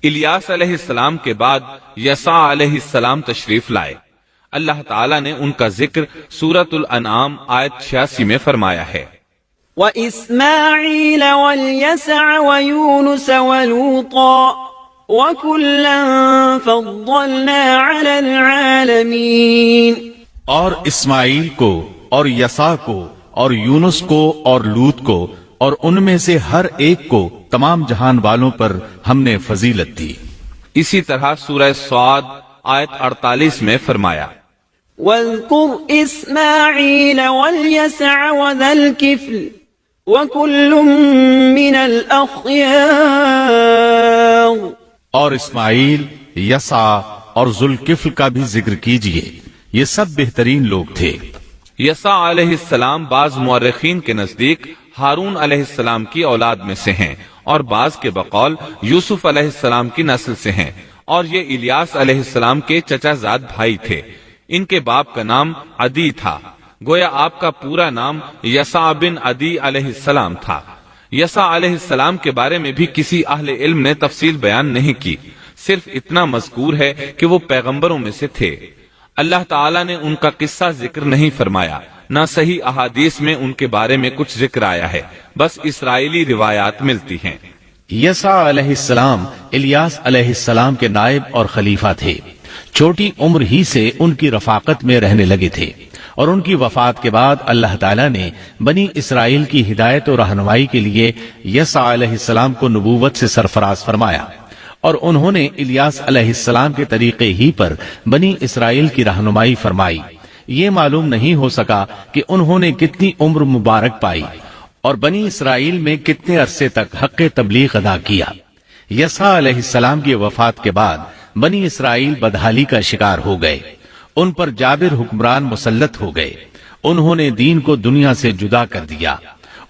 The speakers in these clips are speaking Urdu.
الیاس علیہ السلام کے بعد یسع علیہ السلام تشریف لائے۔ اللہ تعالیٰ نے ان کا ذکر سورۃ الانعام آیت 86 میں فرمایا ہے۔ وَإِسْمَاعِيلَ وَالْيَسَعَ وَيُونُسَ وَلُوطًا وَكُلًّا فَضَّلْنَا عَلَى الْعَالَمِينَ، اور اسماعیل کو اور یسع کو اور یونس کو اور لوط کو اور ان میں سے ہر ایک کو تمام جہان والوں پر ہم نے فضیلت دی۔ اسی طرح سورہ صاد آیت 48 میں فرمایا، وَاذْكُرْ إِسْمَاعِيلَ وَالْيَسَعَ وَذَا الْكِفْلِ وَكُلٌّ مِّنَ الْأَخْيَارِ، اور اسماعیل، یسع اور ذوالکفل کا بھی ذکر کیجئے، یہ سب بہترین لوگ تھے۔ یسع علیہ السلام بعض مورخین کے نزدیک ہارون علیہ السلام کی اولاد میں سے ہیں، اور بعض کے بقول یوسف علیہ السلام کی نسل سے ہیں، اور یہ الیاس علیہ السلام کے چچا زاد بھائی تھے۔ ان کے باپ کا نام عدی تھا، گویا آپ کا پورا نام یسع بن عدی علیہ السلام تھا۔ یسع علیہ السلام کے بارے میں بھی کسی اہل علم نے تفصیل بیان نہیں کی، صرف اتنا مذکور ہے کہ وہ پیغمبروں میں سے تھے۔ اللہ تعالیٰ نے ان کا قصہ ذکر نہیں فرمایا، نہ صحیح احادیث میں ان کے بارے میں کچھ ذکر آیا ہے، بس اسرائیلی روایات ملتی ہیں۔ یسع علیہ السلام الیاس علیہ السلام کے نائب اور خلیفہ تھے۔ چھوٹی عمر ہی سے ان کی رفاقت میں رہنے لگے تھے، اور ان کی وفات کے بعد اللہ تعالیٰ نے بنی اسرائیل کی ہدایت و رہنمائی کے لیے یسع علیہ السلام کو نبوت سے سرفراز فرمایا، اور انہوں نے الیاس علیہ السلام کے طریقے ہی پر بنی اسرائیل کی رہنمائی فرمائی۔ یہ معلوم نہیں ہو سکا کہ انہوں نے کتنی عمر مبارک پائی اور بنی اسرائیل میں کتنے عرصے تک حق تبلیغ ادا کیا۔ یسع علیہ السلام کی وفات کے بعد بنی اسرائیل بدحالی کا شکار ہو گئے، ان پر جابر حکمران مسلط ہو گئے، انہوں نے دین کو دنیا سے جدا کر دیا۔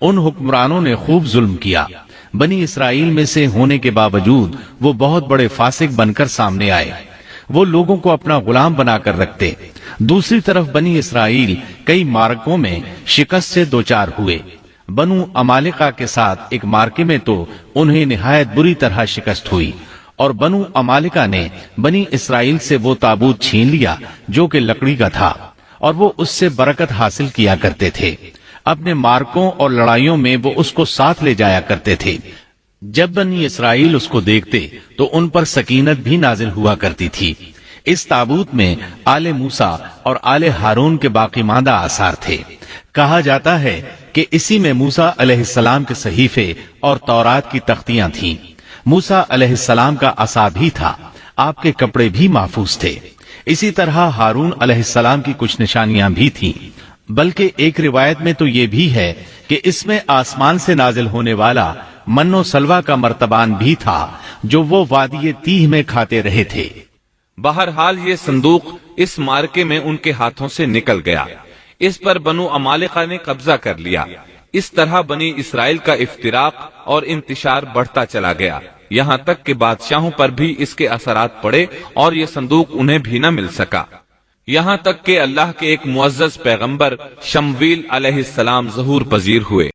ان حکمرانوں نے خوب ظلم کیا۔ بنی اسرائیل میں سے ہونے کے باوجود وہ بہت بڑے فاسق بن کر سامنے آئے، وہ لوگوں کو اپنا غلام بنا کر رکھتے۔ دوسری طرف بنی اسرائیل کئی معرکوں میں شکست سے دوچار ہوئے۔ بنو عمالقہ کے ساتھ ایک معرکے میں تو انہیں نہایت بری طرح شکست ہوئی، اور بنو عمالقہ نے بنی اسرائیل سے وہ تابوت چھین لیا جو کہ لکڑی کا تھا، اور وہ اس سے برکت حاصل کیا کرتے تھے۔ اپنے مارکوں اور لڑائیوں میں وہ اس کو ساتھ لے جایا کرتے تھے۔ جب بنی اسرائیل اس کو دیکھتے تو ان پر سکینت بھی نازل ہوا کرتی تھی۔ اس تابوت میں آل موسیٰ اور آل ہارون کے باقی ماندہ آثار تھے۔ کہا جاتا ہے کہ اسی میں موسیٰ علیہ السلام کے صحیفے اور تورات کی تختیاں تھیں۔ موسیٰ علیہ السلام کا عصا بھی تھا، آپ کے کپڑے بھی محفوظ تھے۔ اسی طرح ہارون علیہ السلام کی کچھ نشانیاں بھی تھیں، بلکہ ایک روایت میں تو یہ بھی ہے کہ اس میں آسمان سے نازل ہونے والا من و سلوہ کا مرتبان بھی تھا جو وہ وادی تیہ میں کھاتے رہے تھے۔ بہرحال یہ صندوق اس مارکے میں ان کے ہاتھوں سے نکل گیا، اس پر بنو عمالقہ نے قبضہ کر لیا۔ اس طرح بنی اسرائیل کا افتراق اور انتشار بڑھتا چلا گیا، یہاں تک کہ بادشاہوں پر بھی اس کے اثرات پڑے اور یہ صندوق انہیں بھی نہ مل سکا، یہاں تک کہ اللہ کے ایک معزز پیغمبر شمویل علیہ السلام ظہور پذیر ہوئے۔